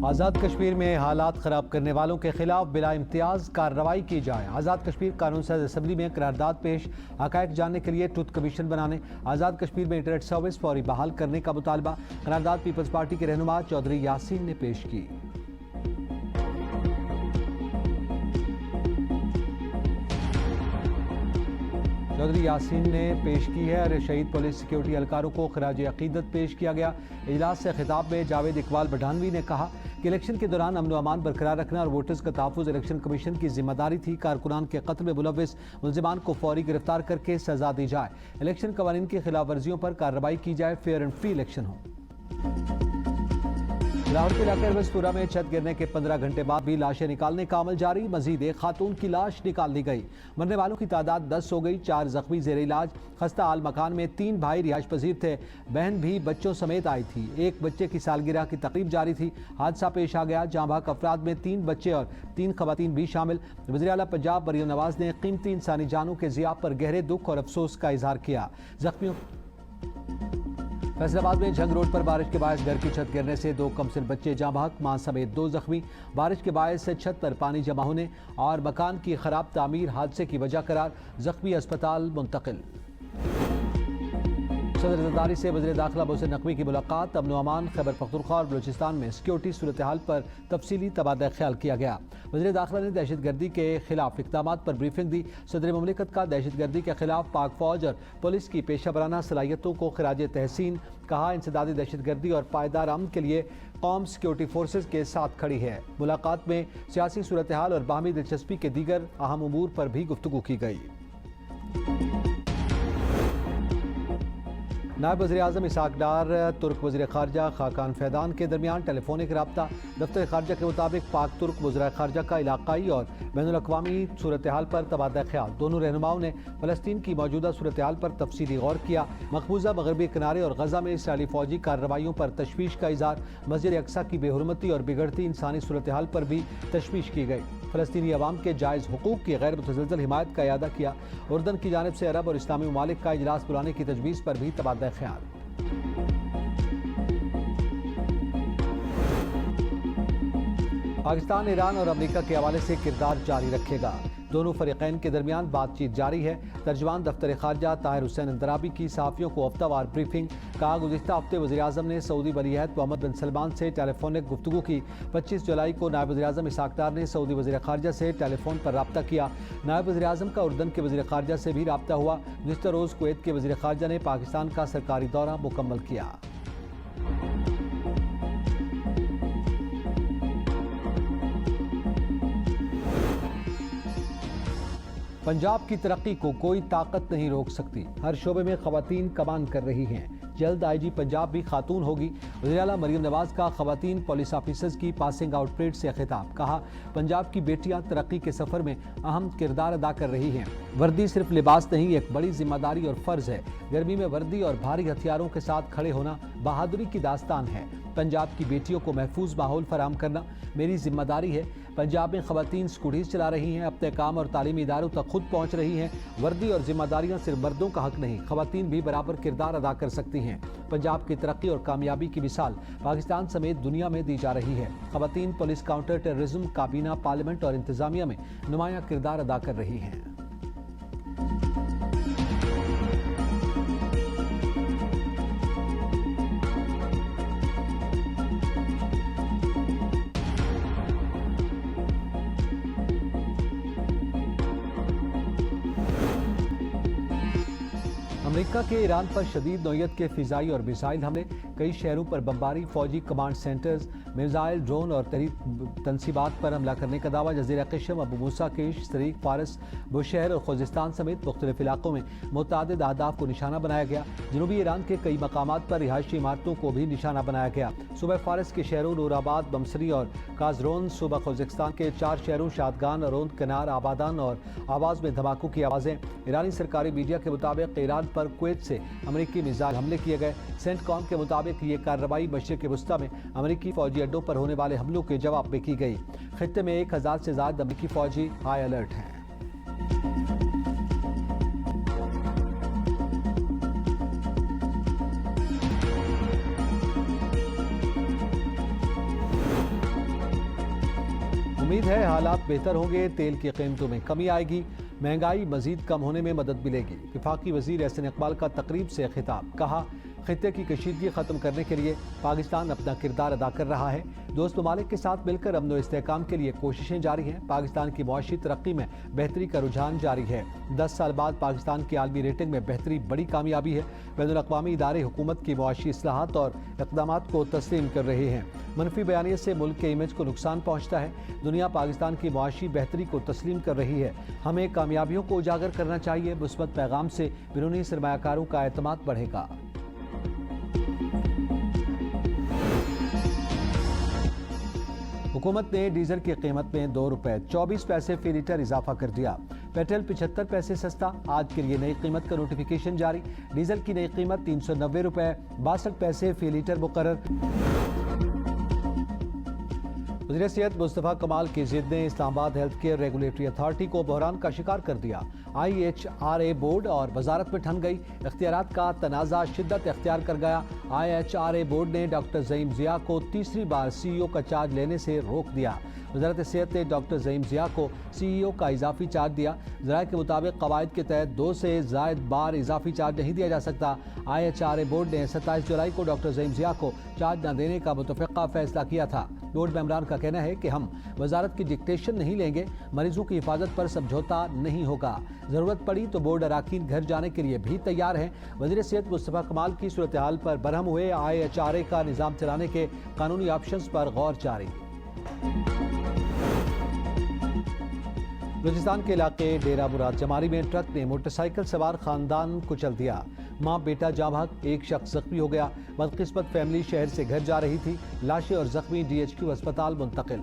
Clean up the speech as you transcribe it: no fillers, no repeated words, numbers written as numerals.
आज़ाद कश्मीर में हालात ख़राब करने वालों के खिलाफ बिला इम्तियाज़ कार्रवाई की जाए। आज़ाद कश्मीर कानून साज असम्बली में करारदाद पेश, हक़ाइक़ जानने के लिए ट्रुथ कमीशन बनाने, आज़ाद कश्मीर में इंटरनेट सर्विस फौरी बहाल करने का मुतालबा करारदाद पीपल्स पार्टी के रहनुमा चौधरी यासीन ने पेश की। चौधरी यासीन ने पेश की है और शहीद पुलिस सिक्योरिटी एहलकारों को खराज अकीदत पेश किया गया। इजलास से खिताब में जावेद इकबाल बढ़ानवी ने कहा कि इलेक्शन के दौरान अमन व अमान बरकरार रखना और वोटर्स का तहफ़्फ़ुज़ इलेक्शन कमीशन की जिम्मेदारी थी। कारकुनान के कत्ल में मुलव्विस मुल्ज़िमान को फौरी गिरफ्तार करके सजा दी जाए। इलेक्शन कवानीन की खिलाफ वर्जियों पर कार्रवाई की जाए। फेयर एंड फ्री इलेक्शन हो। लाहौर के इलाके रवसपुरा में छत गिरने के 15 घंटे बाद भी लाशें निकालने का अमल जारी। मजीद एक खातून की लाश निकाल ली गई। मरने वालों की तादाद 10 हो गई। 4 जख्मी जेर इलाज। खस्ता हाल मकान में 3 भाई रिहाइश पजीर थे। बहन भी बच्चों समेत आई थी। एक बच्चे की सालगिरह की तकरीब जारी थी। हादसा पेश आ गया। जाँ भाग अफराद में 3 बच्चे और 3 खवातीन भी शामिल। वज़ीर आला पंजाब मरियम नवाज ने कीमती इंसानी जानों के ज़िया पर गहरे दुख और अफसोस का इजहार किया। जख्मियों फैसलाबाद में जंग रोड पर बारिश के बायस घर की छत गिरने से 2 कमसिन बच्चे जाँ भाग, मां समेत 2 जख्मी। बारिश के बायस छत पर पानी जमा होने और मकान की खराब तामीर हादसे की वजह करार। जख्मी अस्पताल मुंतकिल। सदर ज़रदारी से वज़ीर दाखिला मोहसिन नकवी की मुलाकात। अमन व अमान, खैबर पख्तूनख्वा और बलूचिस्तान में सिक्योरिटी सूरत हाल पर तफसीली तबादला ख्याल किया गया। वज़ीर दाखिला ने दहशत गर्दी के खिलाफ इक़दामात पर ब्रीफिंग दी। सदर मुमलिकत का दहशत गर्दी के खिलाफ पाक फौज और पुलिस की पेशा वराना सलाहियतों को खिराज तहसीन कहा। इंसदादी दहशत गर्दी और पायदार अमन के लिए कौम सिक्योरिटी फोर्सेज के साथ खड़ी है। मुलाकात में सियासी सूरत हाल और बाहमी दिलचस्पी के दीगर अहम उमूर पर भी गुफ्तगू की गई। नायब वज़ीर आज़म इसहाक़ डार तुर्क वज़ीर ख़ारजा खाकान फैदान के दरमियान टेलीफोनिक रब्ता। दफ्तर ख़ारजा के मुताबिक पाक तुर्क वज़ीर ख़ारजा का इलाक़ाई और बैनुल अक़वामी सूरत हाल पर तबादला ख्याल। दोनों रहनुमाओं ने फ़लस्तीन की मौजूदा सूरत हाल पर तफसीली गौर किया। मकबूजा मगरबी किनारे और गज़ा में इसराइली फ़ौजी कार्रवाइयों पर तशवीश का इज़हार। मस्जिद अक्सा की बेहुरमती और बिगड़ती इंसानी सूरत हाल पर भी तशवीश की गई। फ़लस्तीनी अवाम के जायज़ हुकूक़ की गैर मुतज़लज़ल हिमायत का इयादा किया। उर्दन की जानिब से अरब और इस्लामी ममालिक का इजलास बुलाने की तजवीज़ पर भी तबादला ख्याल। पाकिस्तान ईरान और अमेरिका के हवाले से किरदार जारी रखेगा। दोनों फरीकैन के दरमियान बातचीत जारी है। तर्जुमान दफ्तर ख़ारजा ताहिर हुसैन अंदराबी की सहाफ़ियों को हफ्तावार ब्रीफिंग। कहा गुज़िश्ता हफ्ते वज़ीर आज़म ने सऊदी वलीअहद मोहम्मद बिन सलमान से टेलीफोनिक गुफ्तगू की। 25 जुलाई को नायब वज़ीर आज़म इसहाक़ डार ने सऊदी वज़ीर ख़ारजा से टेलीफोन पर रब्ता किया। नायब वज़ीर आज़म का उर्दन के वज़ीर ख़ारजा से भी रब्ता हुआ। गुज़िश्ता रोज़ कुवैत के वज़ीर ख़ारजा ने पाकिस्तान का सरकारी दौरा मुकम्मल किया। पंजाब की तरक्की को कोई ताकत नहीं रोक सकती। हर शोबे में ख़वातीन कमान कर रही हैं। जल्द IG पंजाब भी खातून होगी। वज़ीर आला मरियम नवाज का ख़वातीन पुलिस ऑफिसर्स की पासिंग आउट परेड से खिताब। कहा पंजाब की बेटियां तरक्की के सफ़र में अहम किरदार अदा कर रही हैं। वर्दी सिर्फ लिबास नहीं, एक बड़ी जिम्मेदारी और फ़र्ज़ है। गर्मी में वर्दी और भारी हथियारों के साथ खड़े होना बहादुरी की दास्तान है। पंजाब की बेटियों को महफूज माहौल फराहम करना मेरी जिम्मेदारी है। पंजाब में ख़वातीन स्कूटीज चला रही हैं, अपने काम और तालीमी इदारों तक खुद पहुँच रही हैं। वर्दी और जिम्मेदारियाँ सिर्फ मर्दों का हक नहीं, ख़वातीन भी बराबर किरदार अदा कर सकती हैं। पंजाब की तरक्की और कामयाबी की मिसाल पाकिस्तान समेत दुनिया में दी जा रही है। ख़वातीन पुलिस, काउंटर टेररिज्म, काबीना, पार्लियामेंट और इंतज़ामिया में नुमायाँ किरदार अदा कर रही हैं। अमेरिका के ईरान पर शदीद नौयत के फ़िज़ाई और मिसाइल हमले, कई शहरों पर बमबारी, फौजी कमांड सेंटर्स, मिसाइल, ड्रोन और तनसीबात पर हमला करने का दावा। जज़ीरा क़श्म, अबू मूसा, केश, शरीक, फ़ारस, बुशहर और खुज़िस्तान समेत मुख्तलिफ इलाकों में मुतअद्दिद अहदाफ को निशाना बनाया गया। जनूबी ईरान के कई मकामात पर रिहायशी इमारतों को भी निशाना बनाया गया। सुबह फ़ारस के शहरों नूराबाद, बमसरी और काजरोन, सुबह खुज़िस्तान के 4 शहरों शादगान, अरोंद, कनार, आबादान और आवाज़ में धमाकों की आवाज़ें। ईरानी सरकारी मीडिया के मुताबिक ईरान पर कुवैत से अमेरिकी मिसाइल हमले किए गए। सेंटकॉम के मुताबिक ये कार्रवाई मशरिक़ वुस्ता में अमेरिकी फ़ौजी अड्डों पर होने वाले हमलों के जवाब में की गई। खित्ते में 1000 से ज़्यादा अमेरिकी फ़ौजी हाई अलर्ट हैं। उम्मीद है हालात बेहतर होंगे, तेल की कीमतों में कमी आएगी, महंगाई मजीद कम होने में मदद मिलेगी। वफाकी वजीर एहसन इकबाल का तकरीब से खिताब, कहा खित्ते की कशीदगी खत्म करने के लिए पाकिस्तान अपना किरदार अदा कर रहा है। दोस्त ममालिक के साथ मिलकर अमन व इस्तेहकाम के लिए कोशिशें जारी हैं। पाकिस्तान की मुआशी तरक्की में बेहतरी का रुझान जारी है। 10 साल बाद पाकिस्तान की आलमी रेटिंग में बेहतरी बड़ी कामयाबी है। बैनुल अक़वामी इदारे हुकूमत की मुआशी इस्लाहात और इक़दामात को तस्लीम कर रहे हैं। मनफी बयानियत से मुल्क के इमेज को नुकसान पहुँचता है। दुनिया पाकिस्तान की मुआशी बेहतरी को तस्लीम कर रही है। हमें कामयाबियों को उजागर करना चाहिए। मुस्बत पैगाम से बैरूनी सरमायाकारों का एतमाद बढ़ेगा। हुकूमत ने डीजल की कीमत में 2 रुपए 24 पैसे फी लीटर इजाफा कर दिया। पेट्रोल 75 पैसे सस्ता। आज के लिए नई कीमत का नोटिफिकेशन जारी। डीजल की नई कीमत 390 रुपए 62 पैसे फी लीटर मुकर्रर। वज़ीर सेहत मुस्तफ़ा कमाल की जिद ने Islamabad health care regulatory authority को बहरान का शिकार कर दिया। IHRA बोर्ड और वजारत में ठन गई। इख्तियारात का तनाज़ा शिद्दत इख्तियार कर गया। IHRA बोर्ड ने डॉक्टर ज़ईम ज़िया को तीसरी बार CEO का चार्ज लेने से रोक दिया। वज़ारत सेहत ने डॉक्टर ज़ईम ज़िया को CEO का इजाफी चार्ज दिया। ज़राए के मुताबिक कवायद के तहत 2 से ज़ायद बार इजाफी चार्ज नहीं दिया जा सकता। IHRA बोर्ड ने 27 जुलाई को डॉक्टर ज़ईम ज़िया को चार्ज न देने का मुतफ़िक़ा फैसला किया था। बोर्ड मेंबरान का कहना है कि हम वजारत की डिक्टेशन नहीं लेंगे, मरीजों की हिफाजत पर समझौता नहीं होगा। ज़रूरत पड़ी तो बोर्ड अराकीन घर जाने के लिए भी तैयार हैं। वज़ीर सेहत मुस्तफ़ा कमाल की सूरत हाल पर बरहम हुए। IHRA का निज़ाम चलाने के कानूनी ऑप्शंस पर गौर जारी। बलूचिस्तान के इलाके डेरा मुराद जमारी में ट्रक ने मोटरसाइकिल सवार खानदान कुचल दिया। मां बेटा जाँ भाग, एक शख्स जख्मी हो गया। बदकिस्मत फैमिली शहर से घर जा रही थी। लाशें और जख्मी DHQ अस्पताल मुंतकिल।